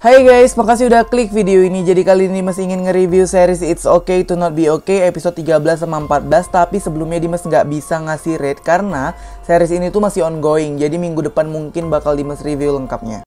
Hai guys, makasih udah klik video ini. Jadi kali ini Dimas ingin nge-review series It's Okay to Not Be Okay episode 13 sama 14. Tapi sebelumnya Dimas nggak bisa ngasih rate karena series ini tuh masih ongoing. Jadi minggu depan mungkin bakal Dimas review lengkapnya.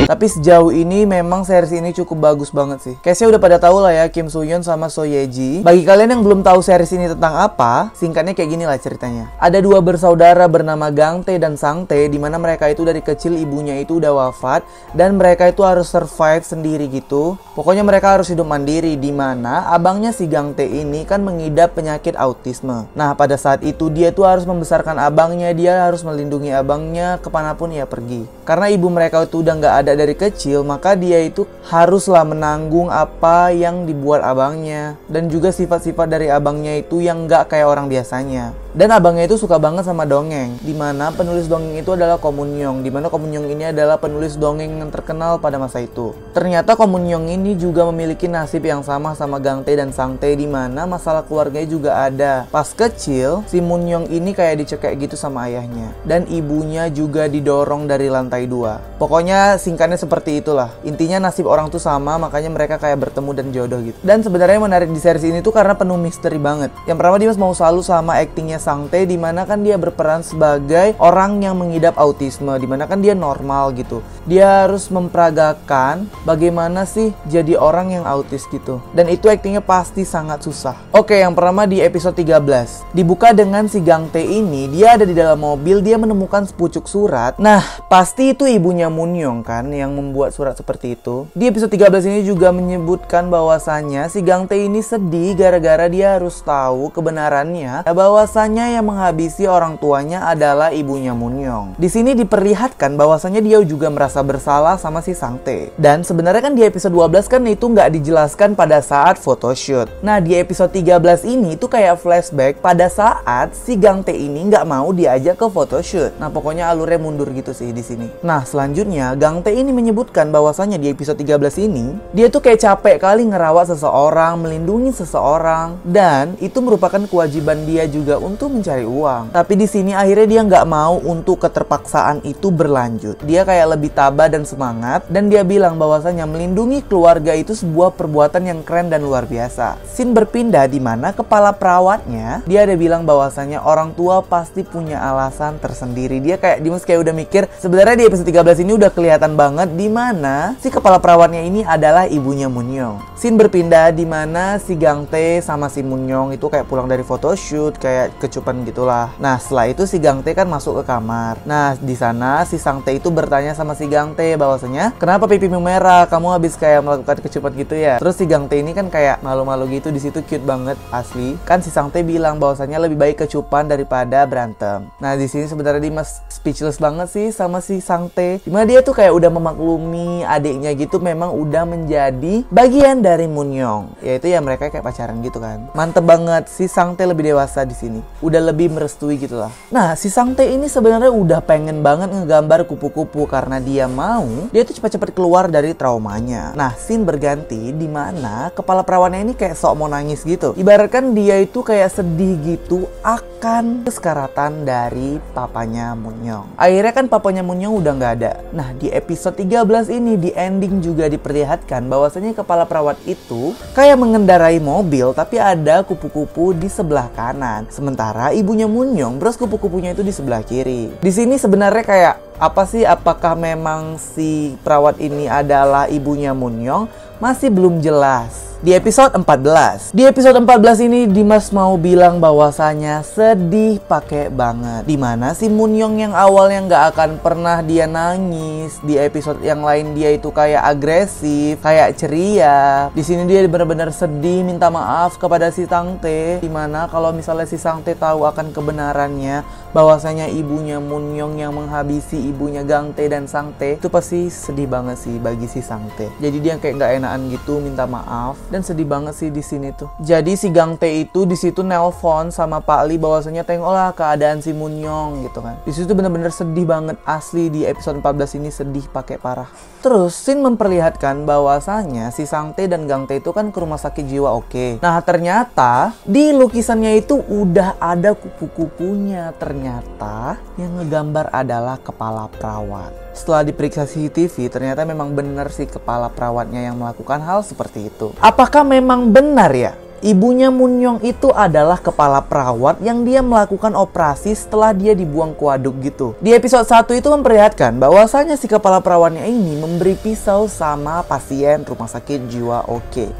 Tapi sejauh ini memang series ini cukup bagus banget sih. Kayaknya udah pada tahu lah ya, Kim Soo Hyun sama So Ye Ji. Bagi kalian yang belum tahu series ini tentang apa, singkatnya kayak gini lah ceritanya. Ada dua bersaudara bernama Gang Tae dan Sang Tae, dimana mereka itu dari kecil ibunya itu udah wafat dan mereka itu harus survive sendiri gitu. Pokoknya mereka harus hidup mandiri, dimana abangnya si Gang Tae ini kan mengidap penyakit autisme. Nah pada saat itu dia tuh harus membesarkan abangnya, dia harus melindungi abangnya kemanapun ia pergi. Karena ibu mereka itu udah nggak ada dari kecil, maka dia itu haruslah menanggung apa yang dibuat abangnya dan juga sifat-sifat dari abangnya itu yang nggak kayak orang biasanya. Dan abangnya itu suka banget sama dongeng, dimana penulis dongeng itu adalah Ko Mun Young, dimana Ko Mun Young ini adalah penulis dongeng yang terkenal pada masa itu. Ternyata Ko Mun Young ini juga memiliki nasib yang sama Gang Tae dan Sang Tae, dimana masalah keluarganya juga ada. Pas kecil, si Mun Young ini kayak dicekek gitu sama ayahnya, dan ibunya juga didorong dari lantai 2. Pokoknya singkatnya seperti itulah. Intinya nasib orang tuh sama, makanya mereka kayak bertemu dan jodoh gitu. Dan sebenarnya menarik di series ini tuh karena penuh misteri banget. Yang pertama Dimas mau selalu sama actingnya Sang Tae, dimana kan dia berperan sebagai orang yang mengidap autisme, dimana kan dia normal gitu. Dia harus memperagakan bagaimana sih jadi orang yang autis gitu. Dan itu actingnya pasti sangat susah. Oke, yang pertama di episode 13 dibuka dengan si Gang Tae ini, dia ada di dalam mobil, dia menemukan sepucuk surat. Nah, pasti itu ibunya Mun Young kan yang membuat surat seperti itu. Di episode 13 ini juga menyebutkan bahwasannya si Gang Tae ini sedih gara-gara dia harus tahu kebenarannya bahwasanya yang menghabisi orang tuanya adalah ibunya Mun Young. Di sini diperlihatkan bahwasanya dia juga merasa bersalah sama si Sang Tae. Dan sebenarnya kan di episode 12 kan itu nggak dijelaskan pada saat photoshoot. Nah di episode 13 ini itu kayak flashback pada saat si Gang Tae ini nggak mau diajak ke photoshoot. Nah pokoknya alurnya mundur gitu sih di sini. Nah selanjutnya Gang Tae ini menyebutkan bahwasanya di episode 13 ini dia tuh kayak capek kali ngerawat seseorang, melindungi seseorang, dan itu merupakan kewajiban dia juga untuk mencari uang. Tapi di sini akhirnya dia nggak mau untuk keterpaksaan itu berlanjut. Dia kayak lebih tabah dan semangat, dan dia bilang bahwasanya melindungi keluarga itu sebuah perbuatan yang keren dan luar biasa. Scene berpindah di mana kepala perawatnya dia ada bilang bahwasanya orang tua pasti punya alasan tersendiri. Dia kayak Dimas kayak udah mikir sebenarnya di episode 13 ini udah kelihatan banget di mana si kepala perawatnya ini adalah ibunya Mun Young. Scene berpindah di mana si Gang Tae sama si Mun Young itu kayak pulang dari photoshoot, kayak kecupan gitulah. Nah setelah itu si Gang Tae kan masuk ke kamar. Nah di sana si Sang Tae itu bertanya sama si Gang Tae bahwasanya kenapa pipimu merah, kamu habis kayak melakukan kecupan gitu ya. Terus si Gang Tae ini kan kayak malu-malu gitu, di situ cute banget asli. Kan si Sang Tae bilang bahwasanya lebih baik kecupan daripada berantem. Nah di sini sebenarnya Dimas speechless banget sih sama si Sang Tae, dimana dia tuh kayak udah memaklumi adiknya gitu, memang udah menjadi bagian dari Mun Young, yaitu ya mereka kayak pacaran gitu kan. Mantep banget, si Sang Tae lebih dewasa di sini, udah lebih merestui gitu lah. Nah si Sang Tae ini sebenarnya udah pengen banget ngegambar kupu-kupu karena dia mau dia tuh cepat-cepat keluar dari traumanya. Nah scene berganti di mana kepala perawatnya ini kayak sok mau nangis gitu, ibaratkan dia itu kayak sedih gitu akan keskaratan dari papanya Mun Young. Akhirnya kan papanya Mun Young udah nggak ada. Nah di episode 13 ini di ending juga diperlihatkan bahwasanya kepala perawat itu kayak mengendarai mobil tapi ada kupu-kupu di sebelah kanan, sementara ibunya Mun Young terus kupu-kupunya itu di sebelah kiri. Di sini sebenarnya kayak apa sih, apakah memang si perawat ini adalah ibunya Mun Young? Masih belum jelas. Di episode 14. Di episode 14 ini Dimas mau bilang bahwasanya sedih pakai banget. Dimana si Mun Young yang awalnya nggak akan pernah dia nangis, di episode yang lain dia itu kayak agresif, kayak ceria. Di sini dia benar-benar sedih, minta maaf kepada si Sang Tae. Dimana kalau misalnya si Sang Tae tahu akan kebenarannya bahwasanya ibunya Mun Young yang menghabisi ibunya Gang Tae dan Sang Tae, itu pasti sedih banget sih bagi si Sang Tae. Jadi dia kayak nggak enakan gitu, minta maaf. Dan sedih banget sih di sini tuh. Jadi si Gang Tae itu di situ nelpon sama Pak Lee bahwasanya tengoklah keadaan si Mun Young gitu kan. Di situ bener-bener sedih banget asli, di episode 14 ini sedih pakai parah. Terus scene memperlihatkan bahwasanya si Sang Tae dan Gang Tae itu kan ke rumah sakit jiwa, oke. Nah ternyata di lukisannya itu udah ada kupu-kupunya. Ternyata yang ngegambar adalah kepala kepala perawat. Setelah diperiksa CCTV, ternyata memang benar si kepala perawatnya yang melakukan hal seperti itu. Apakah memang benar ya? Ibunya Moon-young itu adalah kepala perawat yang dia melakukan operasi setelah dia dibuang ke waduk gitu. Di episode 1 itu memperlihatkan bahwasanya si kepala perawatnya ini memberi pisau sama pasien rumah sakit jiwa Oke.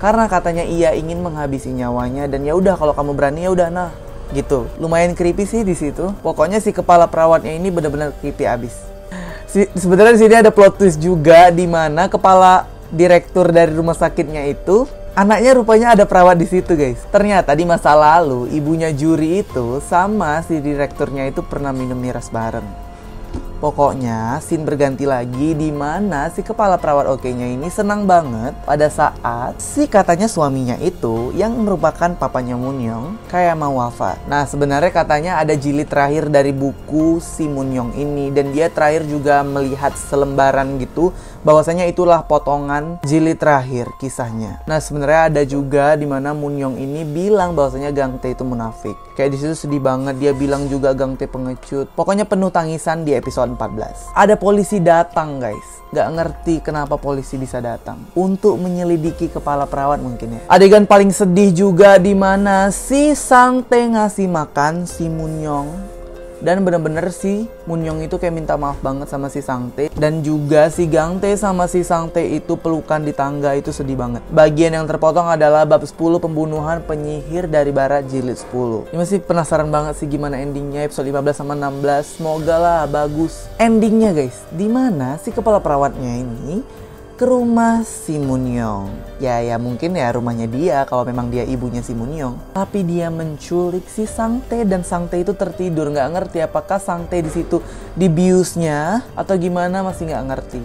Karena katanya ia ingin menghabisi nyawanya dan ya udah kalau kamu berani ya udah nah gitu. Lumayan creepy sih di situ. Pokoknya si kepala perawatnya ini benar-benar creepy abis. Sebenarnya di sini ada plot twist juga di mana kepala direktur dari rumah sakitnya itu anaknya rupanya ada perawat di situ, guys. Ternyata di masa lalu ibunya Juri itu sama si direkturnya itu pernah minum miras bareng. Pokoknya scene berganti lagi di mana si kepala perawat Oke-nya ini senang banget pada saat si katanya suaminya itu yang merupakan papanya Moon-young kayak mau wafat. Nah sebenarnya katanya ada jilid terakhir dari buku si Moon-young ini dan dia terakhir juga melihat selembaran gitu bahwasanya itulah potongan jilid terakhir kisahnya. Nah sebenarnya ada juga di mana Moon-young ini bilang bahwasanya Gang Tae itu munafik. Kayak di situ sedih banget, dia bilang juga Gang Tae pengecut. Pokoknya penuh tangisan di episode 14. Ada polisi datang, guys. Gak ngerti kenapa polisi bisa datang untuk menyelidiki kepala perawat mungkin ya. Adegan paling sedih juga di mana si Sang Tae ngasih makan si Moon-young. Dan bener-bener si Moon-young itu kayak minta maaf banget sama si Sang Tae. Dan juga si Gang Tae sama si Sang Tae itu pelukan di tangga, itu sedih banget. Bagian yang terpotong adalah bab 10 pembunuhan penyihir dari barat jilid 10. Ini masih penasaran banget sih gimana endingnya episode 15 sama 16. Semoga lah bagus endingnya, guys. Dimana si kepala perawatnya ini ke rumah si Moon-young. Ya mungkin ya rumahnya dia kalau memang dia ibunya si Moon-young. Tapi dia menculik si Sang Tae dan Sang Tae itu tertidur. Nggak ngerti apakah Sang Tae di situ dibiusnya atau gimana, masih nggak ngerti.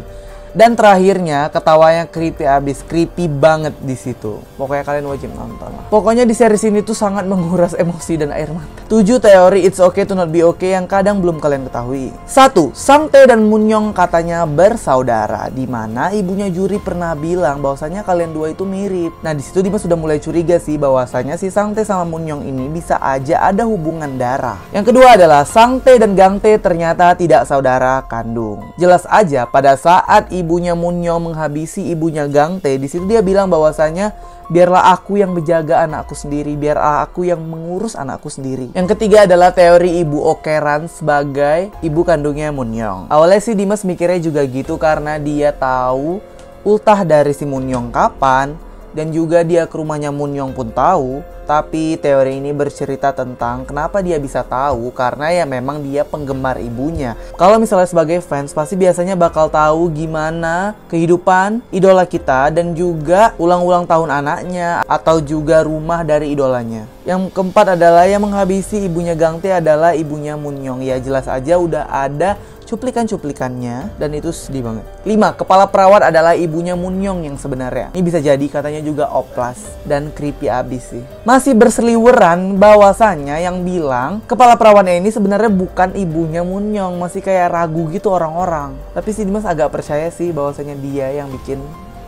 Dan terakhirnya ketawanya creepy abis, creepy banget di situ. Pokoknya kalian wajib nonton lah. Pokoknya di series ini tuh sangat menguras emosi dan air mata. 7 teori it's okay to not be okay yang kadang belum kalian ketahui. 1. Sang Tae dan Moon-young katanya bersaudara, di mana ibunya Juri pernah bilang bahwasanya kalian dua itu mirip. Nah di situ Dimas sudah mulai curiga sih bahwasanya si Sang Tae sama Moon-young ini bisa aja ada hubungan darah. Yang kedua adalah Sang Tae dan Gang Tae ternyata tidak saudara kandung. Jelas aja pada saat ibunya Moon-young menghabisi ibunya Gang Tae, di situ dia bilang bahwasanya biarlah aku yang menjaga anakku sendiri, biarlah aku yang mengurus anakku sendiri. Yang ketiga adalah teori ibu Okeran sebagai ibu kandungnya Moon-young. Awalnya sih Dimas mikirnya juga gitu karena dia tahu ultah dari si Moon-young kapan dan juga dia ke rumahnya Moon-young pun tahu. Tapi teori ini bercerita tentang kenapa dia bisa tahu, karena ya memang dia penggemar ibunya. Kalau misalnya sebagai fans pasti biasanya bakal tahu gimana kehidupan idola kita dan juga ulang-ulang tahun anaknya atau juga rumah dari idolanya. Yang keempat adalah yang menghabisi ibunya Gang Tae adalah ibunya Moon-young. Ya jelas aja udah ada cuplikan-cuplikannya dan itu sedih banget. 5. Kepala perawat adalah ibunya Moon-young yang sebenarnya. Ini bisa jadi katanya juga oplas dan creepy abis sih. Masih berseliweran bahwasanya yang bilang kepala perawatnya ini sebenarnya bukan ibunya Moon-young. Masih kayak ragu gitu orang-orang. Tapi si Dimas agak percaya sih bahwasanya dia yang bikin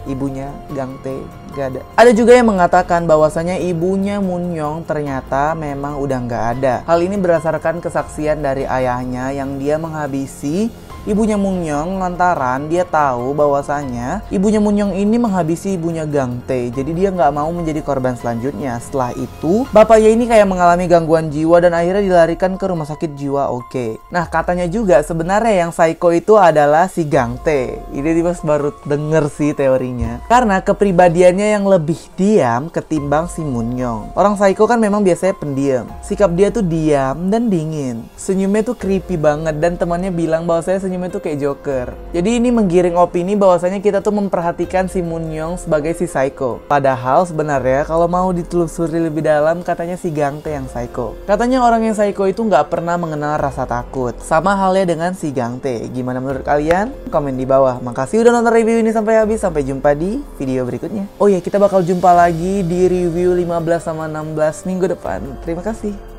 ibunya Gang Tae gak ada. Ada juga yang mengatakan bahwasanya ibunya Moon-young ternyata memang udah gak ada. Hal ini berdasarkan kesaksian dari ayahnya yang dia menghabisi ibunya Moon-young lantaran dia tahu bahwasanya ibunya Moon-young ini menghabisi ibunya Gang Tae. Jadi dia nggak mau menjadi korban selanjutnya. Setelah itu bapaknya ini kayak mengalami gangguan jiwa dan akhirnya dilarikan ke rumah sakit jiwa Oke. Nah katanya juga sebenarnya yang psycho itu adalah si Gang Tae. Ini Dimas baru denger sih teorinya. Karena kepribadiannya yang lebih diam ketimbang si Moon-young. Orang psycho kan memang biasanya pendiam. Sikap dia tuh diam dan dingin. Senyumnya tuh creepy banget dan temannya bilang bahwa senyumnya tuh kayak Joker. Jadi ini menggiring opini bahwasanya kita tuh memperhatikan si Moon-young sebagai si psycho. Padahal sebenarnya kalau mau ditelusuri lebih dalam katanya si Gang Tae yang psycho. Katanya orang yang psycho itu nggak pernah mengenal rasa takut. Sama halnya dengan si Gang Tae. Gimana menurut kalian? Komen di bawah. Makasih udah nonton review ini sampai habis. Sampai jumpa di video berikutnya. Oh iya, kita bakal jumpa lagi di review 15 sama 16 minggu depan. Terima kasih.